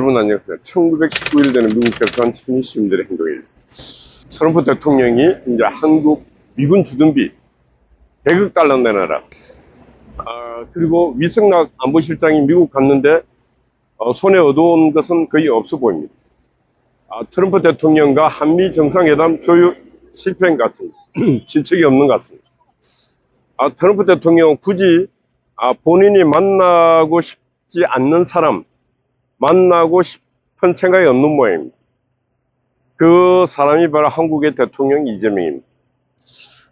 여러분 안녕하세요. 1919일 되는 미국 대선 시민들의 행동일. 트럼프 대통령이 이제 한국 미군 주둔비 100억 달러 내놔라. 그리고 위성락 안보실장이 미국 갔는데 손에 얻어온 것은 거의 없어 보입니다. 트럼프 대통령과 한미 정상회담 조율 실패인 것 같습니다. 진척이 없는 것 같습니다. 트럼프 대통령 굳이 본인이 만나고 싶지 않는 사람 만나고 싶은 생각이 없는 모양입니다. 그 사람이 바로 한국의 대통령 이재명입니다.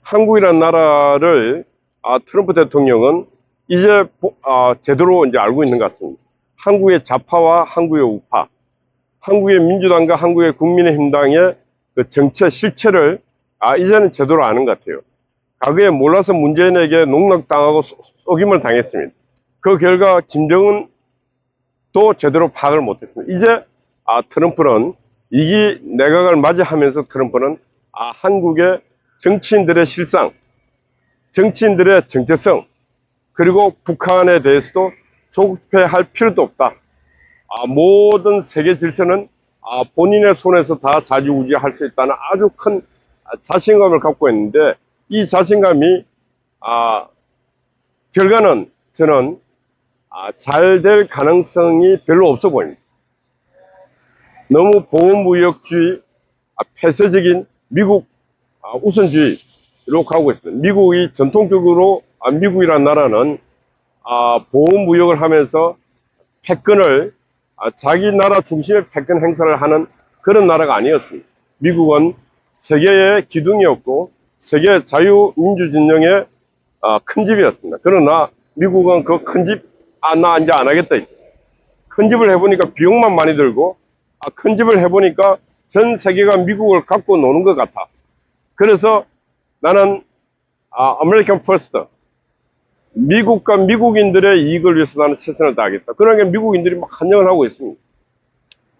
한국이라는 나라를 트럼프 대통령은 이제 제대로 이제 알고 있는 것 같습니다. 한국의 좌파와 한국의 우파, 한국의 민주당과 한국의 국민의힘당의 그 정체 실체를 이제는 제대로 아는 것 같아요. 과거에 몰라서 문재인에게 농락당하고 속임을 당했습니다. 그 결과 김정은도 제대로 파악을 못했습니다. 이제 트럼프는 이기 내각을 맞이하면서 트럼프는 한국의 정치인들의 실상, 정치인들의 정체성, 그리고 북한에 대해서도 조급해할 필요도 없다. 모든 세계 질서는 본인의 손에서 다 좌지우지할 수 있다는 아주 큰 자신감을 갖고 있는데, 이 자신감이 결과는 저는 잘 될 가능성이 별로 없어 보입니다. 너무 보호무역주의, 폐쇄적인 미국 우선주의로 가고 있습니다. 미국이 전통적으로 미국이라는 나라는 보호무역을 하면서 패권을 자기 나라 중심의 패권 행사를 하는 그런 나라가 아니었습니다. 미국은 세계의 기둥이었고 세계 자유민주진영의 큰 집이었습니다. 그러나 미국은 그 큰 집 나 이제 안 하겠다. 큰 집을 해보니까 비용만 많이 들고 큰 집을 해보니까 전 세계가 미국을 갖고 노는 것 같아. 그래서 나는 아메리칸 퍼스트, 미국과 미국인들의 이익을 위해서 나는 최선을 다하겠다. 그러니까 미국인들이 막 환영을 하고 있습니다.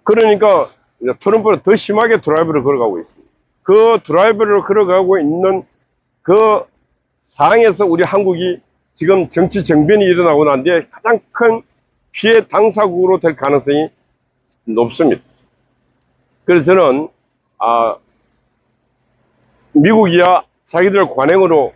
그러니까 이제 트럼프는 더 심하게 드라이브를 걸어가고 있습니다. 그 드라이브를 걸어가고 있는 그 상황에서 우리 한국이 지금 정치 정변이 일어나고 난 뒤에 가장 큰 피해 당사국으로 될 가능성이 높습니다. 그래서 저는 미국이야 자기들 관행으로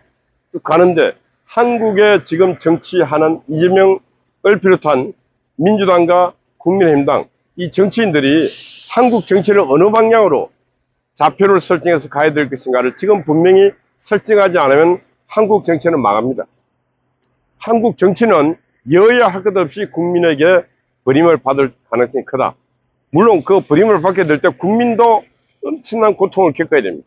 쭉 가는데, 한국에 지금 정치하는 이재명을 비롯한 민주당과 국민의힘당 이 정치인들이 한국 정치를 어느 방향으로 좌표를 설정해서 가야 될 것인가를 지금 분명히 설정하지 않으면 한국 정치는 망합니다. 한국 정치는 여야 할 것 없이 국민에게 버림을 받을 가능성이 크다. 물론 그 버림을 받게 될 때 국민도 엄청난 고통을 겪어야 됩니다.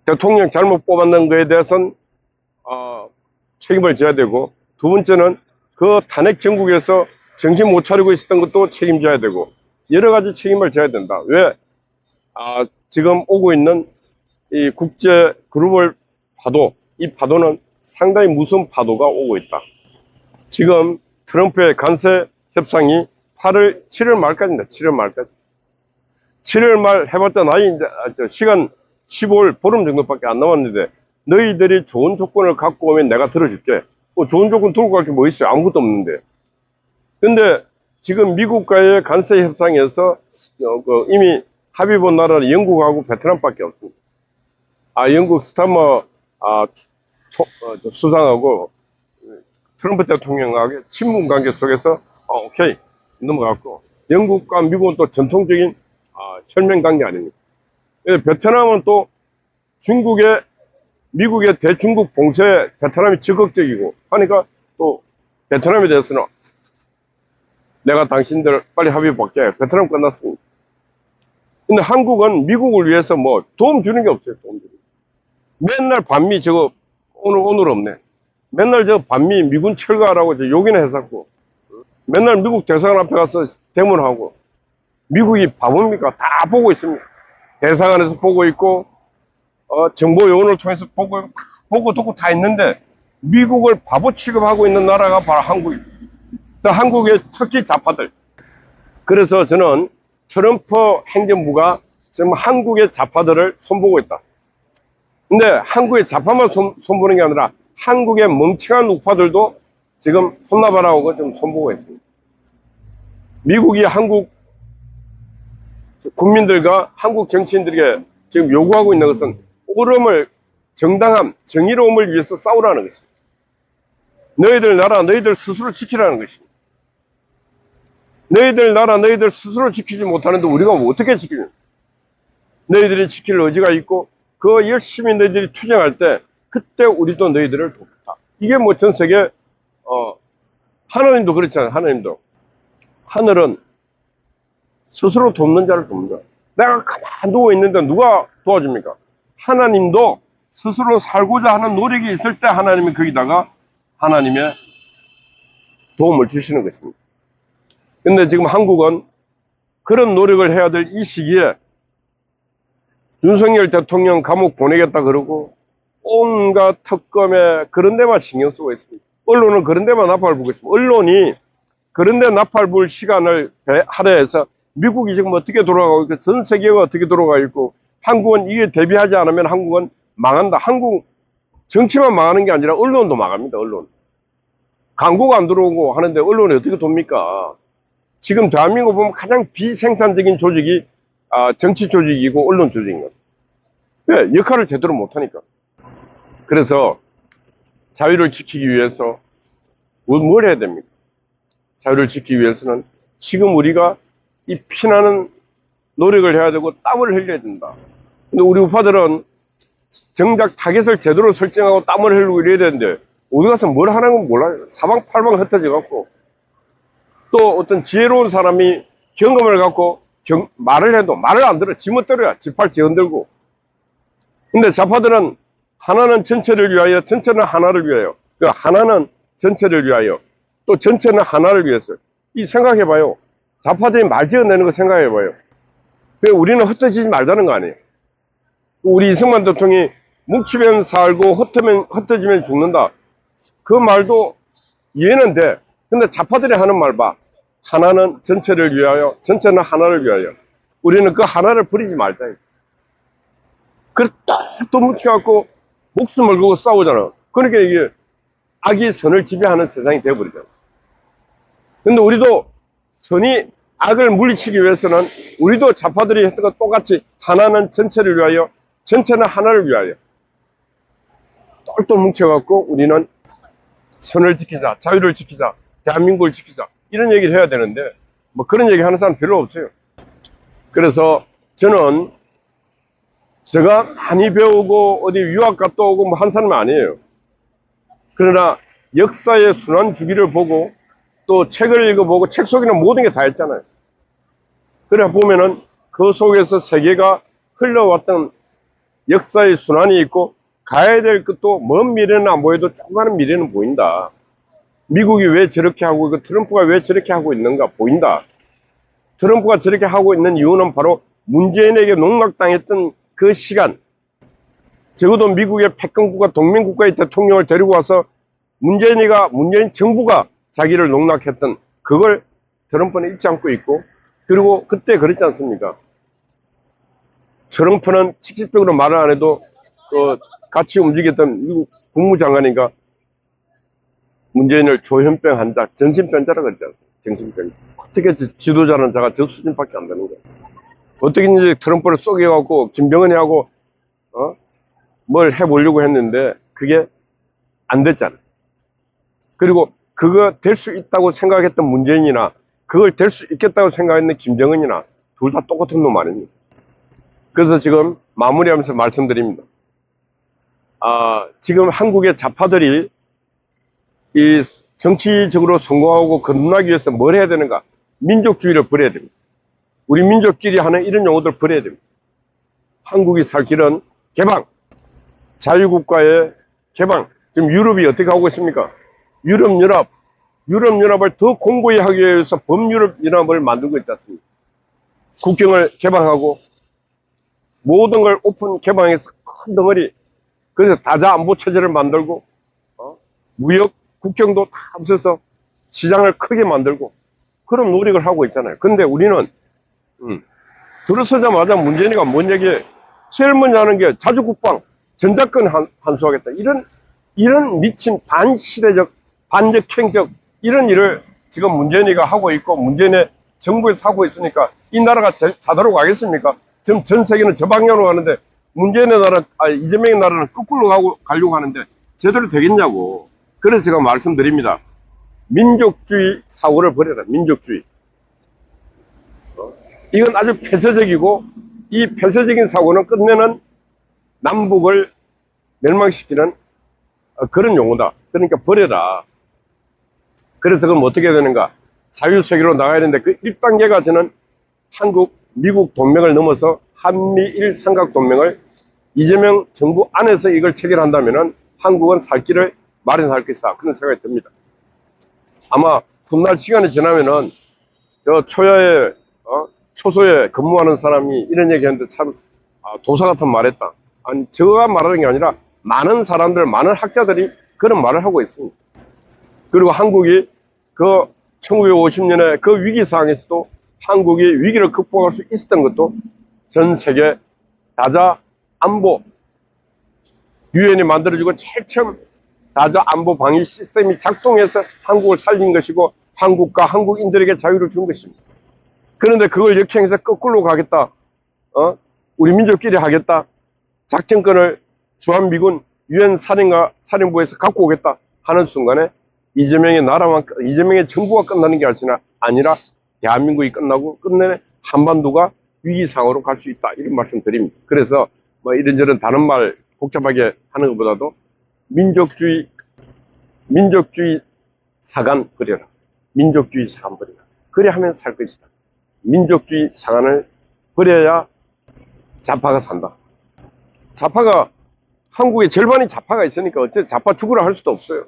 대통령 잘못 뽑았는 것에 대해서는 책임을 져야 되고, 두 번째는 그 탄핵 정국에서 정신 못 차리고 있었던 것도 책임져야 되고, 여러 가지 책임을 져야 된다. 왜? 지금 오고 있는 이 국제 글로벌 파도, 이 파도는 상당히 무서운 파도가 오고 있다. 지금 트럼프의 관세 협상이 7월 말까지입니다. 7월 말까지. 7월 말 해봤자 나이 이제 시간 15일 보름 정도밖에 안 남았는데, 너희들이 좋은 조건을 갖고 오면 내가 들어줄게. 좋은 조건 들고 갈 게 뭐 있어요? 아무것도 없는데. 근데 지금 미국과의 관세 협상에서 이미 합의 본 나라는 영국하고 베트남밖에 없습니다. 영국 스타머 수상하고 트럼프 대통령하고 친분 관계 속에서 오케이 넘어갔고, 영국과 미국은 또 전통적인 혈맹 관계 아닙니까? 베트남은 또 미국의 대중국 봉쇄에 베트남이 적극적이고 하니까 또 베트남에 대해서는 내가 당신들 빨리 합의 볼게. 베트남 끝났습니다. 근데 한국은 미국을 위해서 뭐 도움 주는 게 없어요. 도움 주는 게. 맨날 반미 저거 오늘 없네. 맨날 저 반미 미군 철거하라고 욕이나 했었고, 맨날 미국 대사관 앞에 가서 대문하고, 미국이 바보입니까? 다 보고 있습니다. 대사관에서 보고 있고, 정보 요원을 통해서 보고 듣고 다 있는데, 미국을 바보 취급하고 있는 나라가 바로 한국입니다. 한국의 특히 좌파들. 그래서 저는 트럼프 행정부가 지금 한국의 좌파들을 손보고 있다. 근데 한국의 좌파만 손보는 게 아니라 한국의 멍청한 우파들도 지금 혼나봐라고 좀 손보고 있습니다. 미국이 한국 국민들과 한국 정치인들에게 지금 요구하고 있는 것은 옳음을, 정당함, 정의로움을 위해서 싸우라는 것입니다. 너희들 나라 너희들 스스로 지키라는 것입니다. 너희들 나라 너희들 스스로 지키지 못하는데 우리가 어떻게 지키냐. 너희들이 지킬 의지가 있고 그 열심히 너희들이 투쟁할 때 그때 우리도 너희들을 돕다. 이게 뭐 전 세계 하나님도 그렇잖아요. 하나님도 하늘은 스스로 돕는 자를 돕는다. 내가 가만히 누워있는데 누가 도와줍니까? 하나님도 스스로 살고자 하는 노력이 있을 때 하나님이 거기다가 하나님의 도움을 주시는 것입니다. 근데 지금 한국은 그런 노력을 해야 될 이 시기에 윤석열 대통령 감옥 보내겠다 그러고 온갖 특검에 그런 데만 신경 쓰고 있습니다. 언론은 그런 데만 나팔 부고 있습니다. 언론이 그런 데 나팔 불 시간을 할애해서 미국이 지금 어떻게 돌아가고 있고 전 세계가 어떻게 돌아가고 있고 한국은 이게 대비하지 않으면 한국은 망한다. 한국 정치만 망하는 게 아니라 언론도 망합니다. 언론. 광고가 안 들어오고 하는데 언론이 어떻게 돕니까? 지금 대한민국 보면 가장 비생산적인 조직이 정치 조직이고 언론 조직인 거예요. 왜? 역할을 제대로 못하니까. 그래서 자유를 지키기 위해서 뭘 해야 됩니까? 자유를 지키기 위해서는 지금 우리가 이 피나는 노력을 해야 되고 땀을 흘려야 된다. 근데 우리 우파들은 정작 타겟을 제대로 설정하고 땀을 흘리고 이래야 되는데 어디 가서 뭘 하는 건 몰라요. 사방팔방 흩어져 갖고 또 어떤 지혜로운 사람이 경험을 갖고 말을 해도 말을 안 들어. 지 멋대로야. 지팔 지 흔들고. 근데 좌파들은 하나는 전체를 위하여, 전체는 하나를 위하여. 그 하나는 전체를 위하여. 또 전체는 하나를 위해서. 이 생각해봐요. 좌파들이 말 지어내는 거 생각해봐요. 우리는 흩어지지 말자는 거 아니에요. 우리 이승만 대통령이 뭉치면 살고 흩어지면 죽는다. 그 말도 이해는 돼. 근데 좌파들이 하는 말 봐. 하나는 전체를 위하여, 전체는 하나를 위하여. 우리는 그 하나를 버리지 말자. 그래 또 뭉쳐갖고 목숨을 걸고 싸우잖아. 그러니까 이게 악이 선을 지배하는 세상이 되어버리잖아. 근데 우리도 선이 악을 물리치기 위해서는 우리도 좌파들이 했던 것 똑같이 하나는 전체를 위하여, 전체는 하나를 위하여. 똘똘 뭉쳐갖고 우리는 선을 지키자, 자유를 지키자, 대한민국을 지키자. 이런 얘기를 해야 되는데 뭐 그런 얘기 하는 사람 별로 없어요. 그래서 저는 제가 많이 배우고 어디 유학 갔다 오고 뭐 한 사람이 아니에요. 그러나 역사의 순환 주기를 보고 또 책을 읽어보고 책 속에는 모든 게 다 있잖아요. 그래 보면은 그 속에서 세계가 흘러왔던 역사의 순환이 있고 가야 될 것도 먼 미래는 안 보여도 조그마한 미래는 보인다. 미국이 왜 저렇게 하고 트럼프가 왜 저렇게 하고 있는가 보인다. 트럼프가 저렇게 하고 있는 이유는 바로 문재인에게 농락당했던 그 시간. 적어도 미국의 패권국가 동맹국가의 대통령을 데리고 와서 문재인 정부가 자기를 농락했던 그걸 트럼프는 잊지 않고 있고, 그리고 그때 그랬지 않습니까? 트럼프는 직접적으로 말을 안 해도 같이 움직였던 미국 국무장관인가 문재인을 조현병 환자, 정신병자라고 그랬잖아요. 정신병자. 어떻게 지도자는 자가 저 수준밖에 안 되는 거예요. 어떻게 이제 트럼프를 쏘개갖고 김병은이 하고 뭘 해보려고 했는데 그게 안 됐잖아요. 그리고 그거 될 수 있다고 생각했던 문재인이나 그걸 될 수 있겠다고 생각했는 김정은이나 둘 다 똑같은 놈 아닙니까? 그래서 지금 마무리하면서 말씀드립니다. 지금 한국의 좌파들이 이 정치적으로 성공하고 거듭나기 위해서 뭘 해야 되는가? 민족주의를 버려야 됩니다. 우리 민족끼리 하는 이런 용어들 버려야 됩니다. 한국이 살 길은 개방, 자유국가의 개방. 지금 유럽이 어떻게 하고 있습니까? 유럽연합을 더 공고히 하기 위해서 범유럽연합을 만들고 있지 않습니까? 국경을 개방하고 모든 걸 오픈 개방해서 큰 덩어리, 그래서 다자안보체제를 만들고 무역 국경도 다 없애서 시장을 크게 만들고 그런 노력을 하고 있잖아요. 근데 우리는 들어서자마자 문재인이가 뭔 얘기해? 제일 먼저 하는 게 자주국방, 전작권 환수하겠다. 이런 미친 반시대적, 반적행적 이런 일을 지금 문재인이가 하고 있고 문재인의 정부의 사고가 있으니까 이 나라가 자다로 가겠습니까? 지금 전 세계는 저 방향으로 가는데 문재인의 나라, 이재명의 나라는 거꾸로 가려고 하는데 제대로 되겠냐고. 그래서 제가 말씀드립니다. 민족주의 사고를 버려라. 민족주의. 이건 아주 폐쇄적이고 이 폐쇄적인 사고는 끝내는 남북을 멸망시키는 그런 용어다. 그러니까 버려라. 그래서 그럼 어떻게 되는가? 자유세계로 나가야 되는데 그 1단계가 저는 한국, 미국 동맹을 넘어서 한미일 삼각동맹을 이재명 정부 안에서 이걸 체결한다면은 한국은 살 길을 마련할 것이다. 그런 생각이 듭니다. 아마 훗날 시간이 지나면은 저 초야에, 초소에 근무하는 사람이 이런 얘기 했는데 참, 도사 같은 말 했다. 아니, 저가 말하는 게 아니라 많은 사람들, 많은 학자들이 그런 말을 하고 있습니다. 그리고 한국이 그 1950년에 그 위기 상황에서도 한국이 위기를 극복할 수 있었던 것도 전 세계 다자 안보, 유엔이 만들어주고 제일 처음 다자 안보 방위 시스템이 작동해서 한국을 살린 것이고 한국과 한국인들에게 자유를 준 것입니다. 그런데 그걸 역행해서 거꾸로 가겠다. 우리 민족끼리 하겠다. 작전권을 주한미군 유엔 사령부에서 갖고 오겠다 하는 순간에 이재명의 정부가 끝나는 게 아니라 대한민국이 끝나고 끝내는 한반도가 위기 상황으로 갈 수 있다. 이런 말씀 드립니다. 그래서 뭐 이런저런 다른 말 복잡하게 하는 것보다도 민족주의 사관 버려라. 민족주의 사관 버려라. 그래 하면 살 것이다. 민족주의 사관을 버려야 좌파가 산다. 좌파가 한국의 절반이 좌파가 있으니까 어째 좌파 죽으라 할 수도 없어요.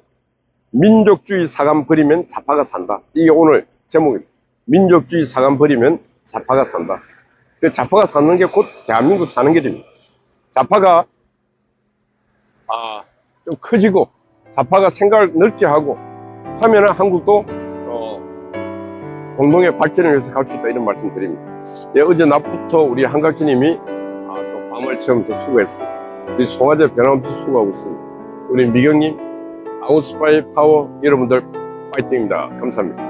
민족주의 사관 버리면 좌파가 산다. 이게 오늘 제목입니다. 민족주의 사관 버리면 좌파가 산다. 그 좌파가 사는 게 곧 대한민국 사는 게 됩니다. 좌파가 좀 커지고 좌파가 생각을 넓게 하고 하면은 한국도 공동의 발전을 위해서 갈 수 있다. 이런 말씀 드립니다. 예, 어제 낮부터 우리 한각주님이 또 밤을 채우면서 수고했습니다. 우리 송화제 변함없이 수고하고 있습니다. 우리 미경님, 아웃스파이 파워 여러분들 파이팅입니다. 감사합니다.